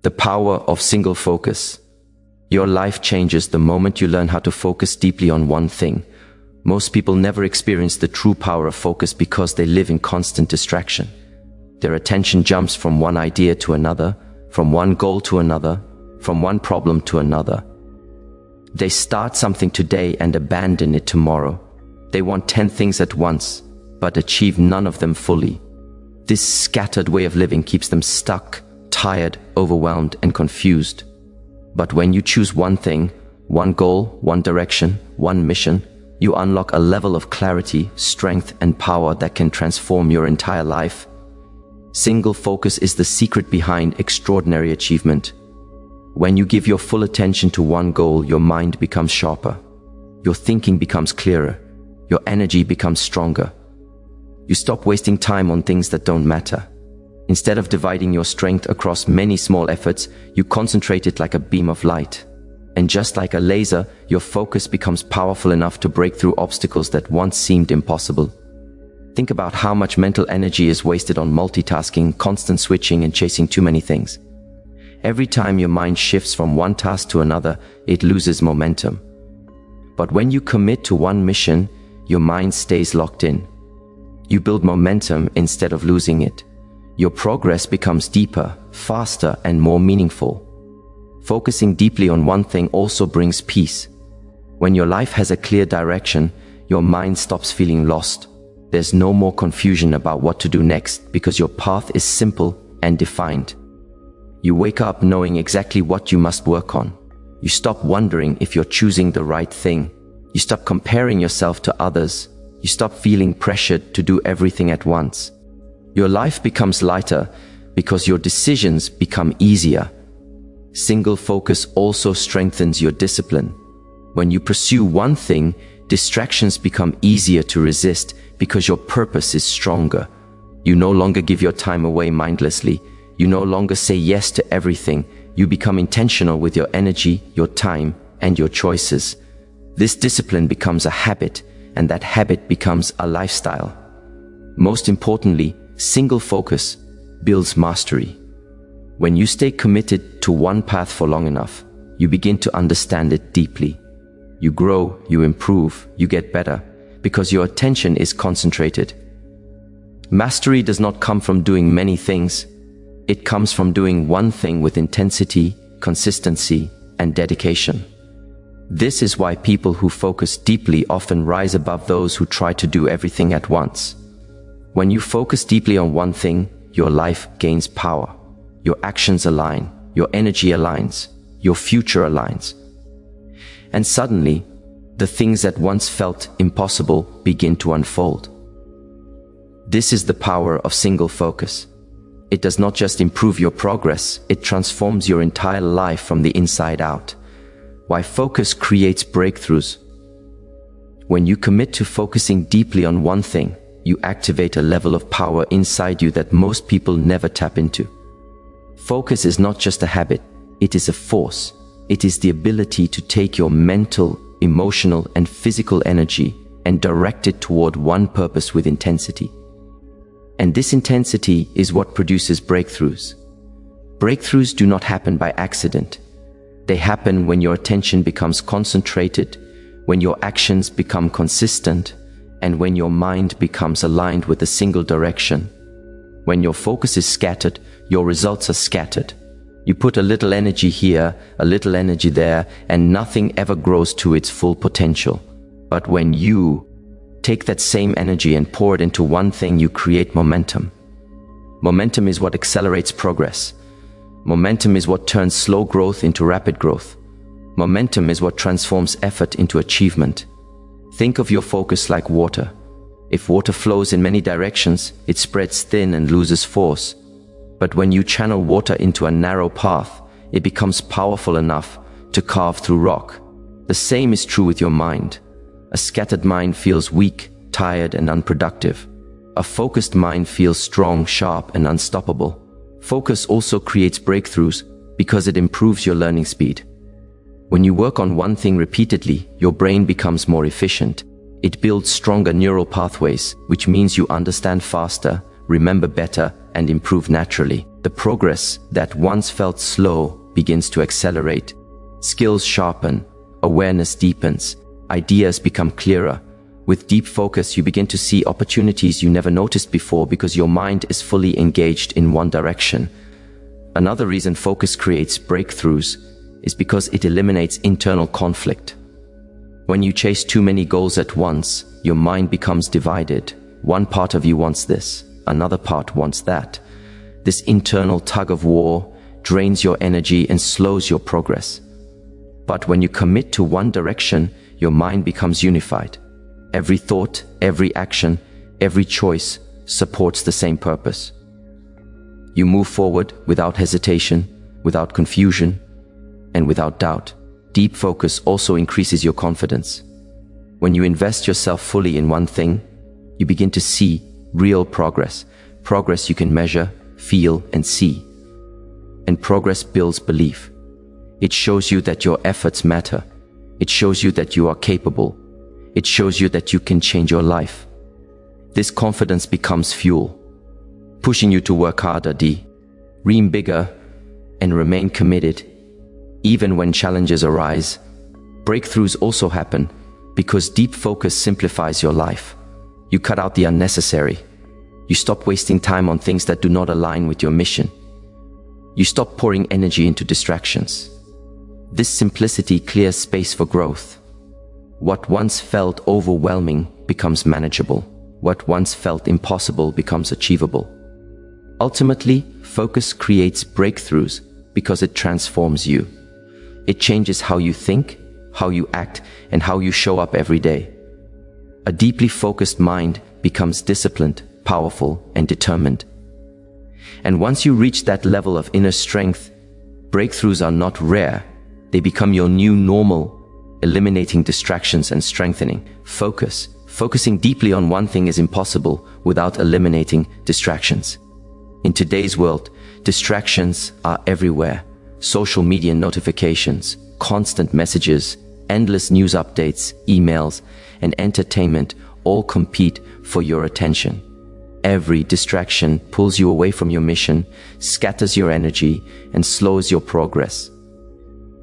The power of single focus. Your life changes the moment you learn how to focus deeply on one thing. Most people never experience the true power of focus because they live in constant distraction. Their attention jumps from one idea to another, from one goal to another, from one problem to another. They start something today and abandon it tomorrow. They want 10 things at once, but achieve none of them fully. This scattered way of living keeps them stuck, tired, overwhelmed, and confused. But when you choose one thing, one goal, one direction, one mission, you unlock a level of clarity, strength, and power that can transform your entire life. Single focus is the secret behind extraordinary achievement. When you give your full attention to one goal, your mind becomes sharper. Your thinking becomes clearer. Your energy becomes stronger. You stop wasting time on things that don't matter. Instead of dividing your strength across many small efforts, you concentrate it like a beam of light. And just like a laser, your focus becomes powerful enough to break through obstacles that once seemed impossible. Think about how much mental energy is wasted on multitasking, constant switching, and chasing too many things. Every time your mind shifts from one task to another, it loses momentum. But when you commit to one mission, your mind stays locked in. You build momentum instead of losing it. Your progress becomes deeper, faster, and more meaningful. Focusing deeply on one thing also brings peace. When your life has a clear direction, your mind stops feeling lost. There's no more confusion about what to do next because your path is simple and defined. You wake up knowing exactly what you must work on. You stop wondering if you're choosing the right thing. You stop comparing yourself to others. You stop feeling pressured to do everything at once. Your life becomes lighter because your decisions become easier. Single focus also strengthens your discipline. When you pursue one thing, distractions become easier to resist because your purpose is stronger. You no longer give your time away mindlessly. You no longer say yes to everything. You become intentional with your energy, your time, and your choices. This discipline becomes a habit, and that habit becomes a lifestyle. Most importantly, single focus builds mastery. When you stay committed to one path for long enough, you begin to understand it deeply. You grow, you improve, you get better, because your attention is concentrated. Mastery does not come from doing many things. It comes from doing one thing with intensity, consistency, and dedication. This is why people who focus deeply often rise above those who try to do everything at once. When you focus deeply on one thing, your life gains power. Your actions align, your energy aligns, your future aligns. And suddenly, the things that once felt impossible begin to unfold. This is the power of single focus. It does not just improve your progress, it transforms your entire life from the inside out. Why focus creates breakthroughs. When you commit to focusing deeply on one thing, you activate a level of power inside you that most people never tap into. Focus is not just a habit, it is a force. It is the ability to take your mental, emotional, and physical energy and direct it toward one purpose with intensity. And this intensity is what produces breakthroughs. Breakthroughs do not happen by accident. They happen when your attention becomes concentrated, when your actions become consistent, and when your mind becomes aligned with a single direction. When your focus is scattered, your results are scattered. You put a little energy here, a little energy there, and nothing ever grows to its full potential. But when you take that same energy and pour it into one thing, you create momentum. Momentum is what accelerates progress. Momentum is what turns slow growth into rapid growth. Momentum is what transforms effort into achievement. Think of your focus like water. If water flows in many directions, it spreads thin and loses force. But when you channel water into a narrow path, it becomes powerful enough to carve through rock. The same is true with your mind. A scattered mind feels weak, tired, and unproductive. A focused mind feels strong, sharp, and unstoppable. Focus also creates breakthroughs because it improves your learning speed. When you work on one thing repeatedly, your brain becomes more efficient. It builds stronger neural pathways, which means you understand faster, remember better, and improve naturally. The progress that once felt slow begins to accelerate. Skills sharpen, awareness deepens, ideas become clearer. With deep focus, you begin to see opportunities you never noticed before because your mind is fully engaged in one direction. Another reason focus creates breakthroughs is because it eliminates internal conflict. When you chase too many goals at once, your mind becomes divided. One part of you wants this, another part wants that. This internal tug of war drains your energy and slows your progress. But when you commit to one direction, your mind becomes unified. Every thought, every action, every choice supports the same purpose. You move forward without hesitation, without confusion, and without doubt. Deep focus also increases your confidence. When you invest yourself fully in one thing, you begin to see real progress. Progress you can measure, feel, and see. And progress builds belief. It shows you that your efforts matter. It shows you that you are capable. It shows you that you can change your life. This confidence becomes fuel, pushing you to work harder, dream bigger, and remain committed. Even when challenges arise, breakthroughs also happen because deep focus simplifies your life. You cut out the unnecessary. You stop wasting time on things that do not align with your mission. You stop pouring energy into distractions. This simplicity clears space for growth. What once felt overwhelming becomes manageable. What once felt impossible becomes achievable. Ultimately, focus creates breakthroughs because it transforms you. It changes how you think, how you act, and how you show up every day. A deeply focused mind becomes disciplined, powerful, and determined. And once you reach that level of inner strength, breakthroughs are not rare. They become your new normal, eliminating distractions and strengthening focus. Focusing deeply on one thing is impossible without eliminating distractions. In today's world, distractions are everywhere. Social media notifications, constant messages, endless news updates, emails, and entertainment all compete for your attention. Every distraction pulls you away from your mission, scatters your energy, and slows your progress.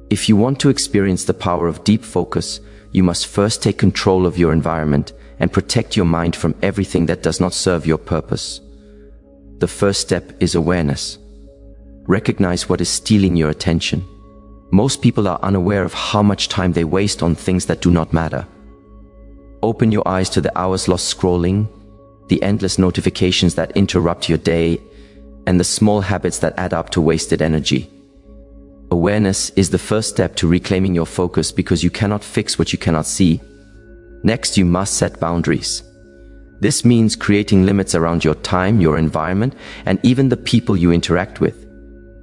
If you want to experience the power of deep focus, you must first take control of your environment and protect your mind from everything that does not serve your purpose. The first step is awareness. Recognize what is stealing your attention. Most people are unaware of how much time they waste on things that do not matter. Open your eyes to the hours lost scrolling, the endless notifications that interrupt your day, and the small habits that add up to wasted energy. Awareness is the first step to reclaiming your focus because you cannot fix what you cannot see. Next, you must set boundaries. This means creating limits around your time, your environment, and even the people you interact with.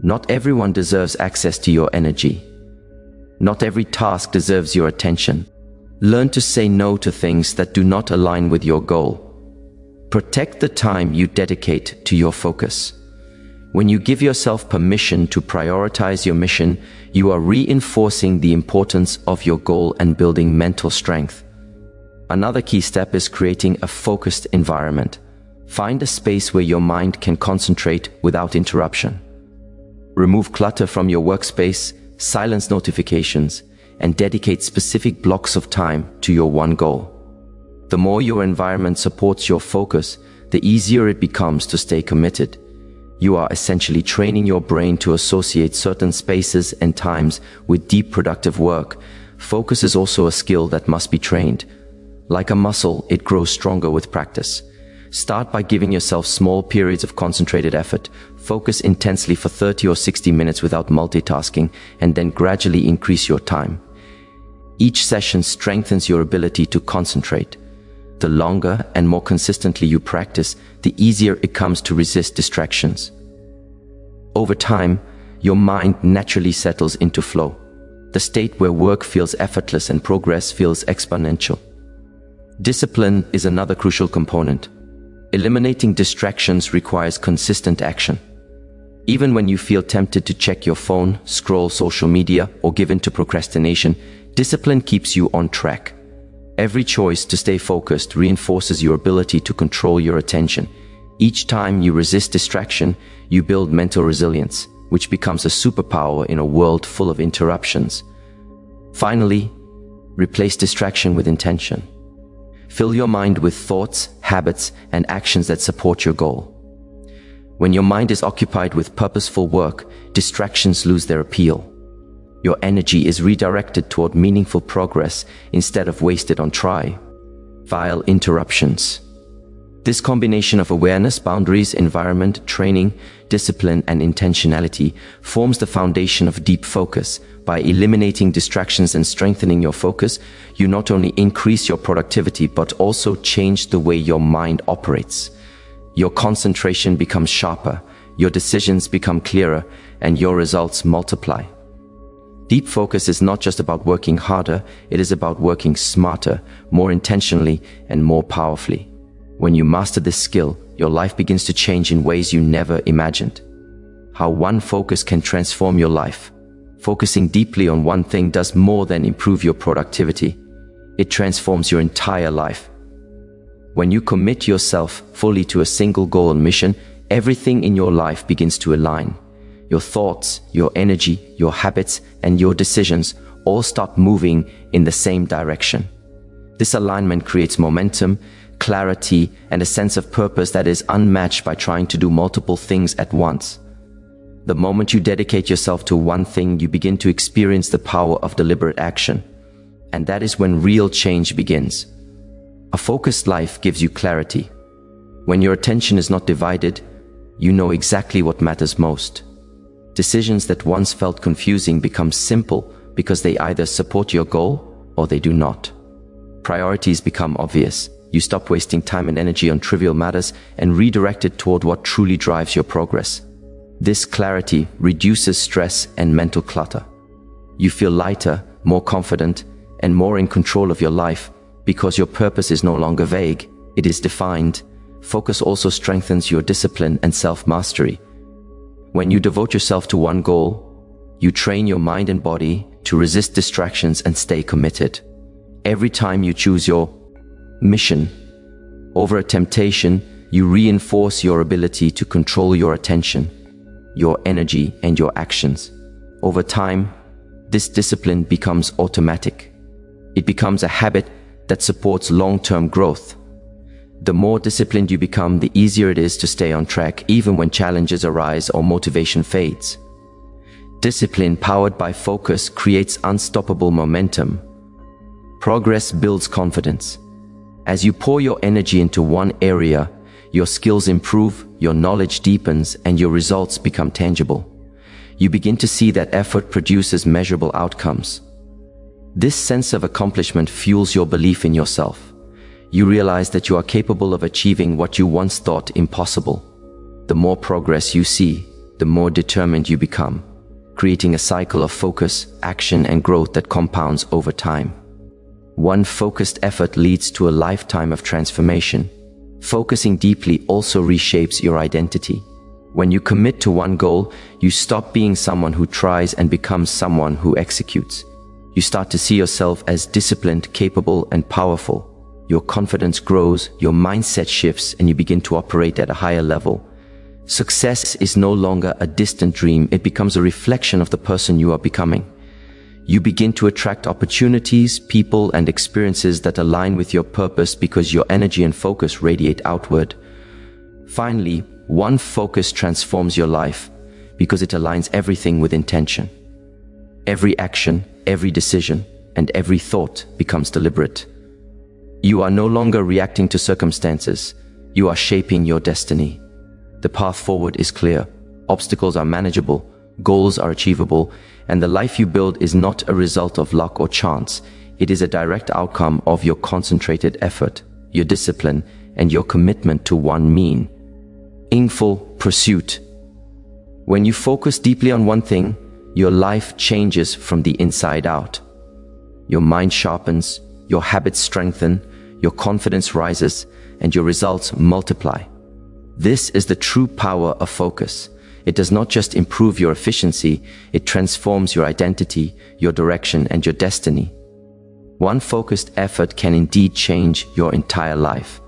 Not everyone deserves access to your energy. Not every task deserves your attention. Learn to say no to things that do not align with your goal. Protect the time you dedicate to your focus. When you give yourself permission to prioritize your mission, you are reinforcing the importance of your goal and building mental strength. Another key step is creating a focused environment. Find a space where your mind can concentrate without interruption. Remove clutter from your workspace, silence notifications, and dedicate specific blocks of time to your one goal. The more your environment supports your focus, the easier it becomes to stay committed. You are essentially training your brain to associate certain spaces and times with deep productive work. Focus is also a skill that must be trained. Like a muscle, it grows stronger with practice. Start by giving yourself small periods of concentrated effort. Focus intensely for 30 or 60 minutes without multitasking, and then gradually increase your time. Each session strengthens your ability to concentrate. The longer and more consistently you practice, the easier it comes to resist distractions. Over time, your mind naturally settles into flow, the state where work feels effortless and progress feels exponential. Discipline is another crucial component. Eliminating distractions requires consistent action. Even when you feel tempted to check your phone, scroll social media, or give in to procrastination, discipline keeps you on track. Every choice to stay focused reinforces your ability to control your attention. Each time you resist distraction, you build mental resilience, which becomes a superpower in a world full of interruptions. Finally, replace distraction with intention. Fill your mind with thoughts, habits, and actions that support your goal. When your mind is occupied with purposeful work, distractions lose their appeal. Your energy is redirected toward meaningful progress instead of wasted on trivial interruptions. This combination of awareness, boundaries, environment, training, discipline, and intentionality forms the foundation of deep focus. By eliminating distractions and strengthening your focus, you not only increase your productivity but also change the way your mind operates. Your concentration becomes sharper, your decisions become clearer, and your results multiply. Deep focus is not just about working harder, it is about working smarter, more intentionally, and more powerfully. When you master this skill, your life begins to change in ways you never imagined. How one focus can transform your life. Focusing deeply on one thing does more than improve your productivity. It transforms your entire life. When you commit yourself fully to a single goal and mission, everything in your life begins to align. Your thoughts, your energy, your habits, and your decisions all start moving in the same direction. This alignment creates momentum, clarity, and a sense of purpose that is unmatched by trying to do multiple things at once. The moment you dedicate yourself to one thing, you begin to experience the power of deliberate action. And that is when real change begins. A focused life gives you clarity. When your attention is not divided, you know exactly what matters most. Decisions that once felt confusing become simple because they either support your goal or they do not. Priorities become obvious. You stop wasting time and energy on trivial matters and redirect it toward what truly drives your progress. This clarity reduces stress and mental clutter. You feel lighter, more confident, and more in control of your life because your purpose is no longer vague, it is defined. Focus also strengthens your discipline and self-mastery. When you devote yourself to one goal, you train your mind and body to resist distractions and stay committed. Every time you choose your mission over a temptation, you reinforce your ability to control your attention, your energy, and your actions. Over time, this discipline becomes automatic. It becomes a habit that supports long-term growth. The more disciplined you become, the easier it is to stay on track even when challenges arise or motivation fades. Discipline powered by focus creates unstoppable momentum. Progress builds confidence. As you pour your energy into one area, your skills improve, your knowledge deepens, and your results become tangible. You begin to see that effort produces measurable outcomes. This sense of accomplishment fuels your belief in yourself. You realize that you are capable of achieving what you once thought impossible. The more progress you see, the more determined you become, creating a cycle of focus, action, and growth that compounds over time. One focused effort leads to a lifetime of transformation. Focusing deeply also reshapes your identity. When you commit to one goal, you stop being someone who tries and becomes someone who executes. You start to see yourself as disciplined, capable, and powerful. Your confidence grows, your mindset shifts, and you begin to operate at a higher level. Success is no longer a distant dream, it becomes a reflection of the person you are becoming. You begin to attract opportunities, people, and experiences that align with your purpose because your energy and focus radiate outward. Finally, one focus transforms your life because it aligns everything with intention. Every action, every decision, and every thought becomes deliberate. You are no longer reacting to circumstances, you are shaping your destiny. The path forward is clear, obstacles are manageable, goals are achievable, and the life you build is not a result of luck or chance. It is a direct outcome of your concentrated effort, your discipline, and your commitment to one meaningful pursuit. When you focus deeply on one thing, your life changes from the inside out. Your mind sharpens, your habits strengthen, your confidence rises, and your results multiply. This is the true power of focus. It does not just improve your efficiency, it transforms your identity, your direction, and your destiny. One focused effort can indeed change your entire life.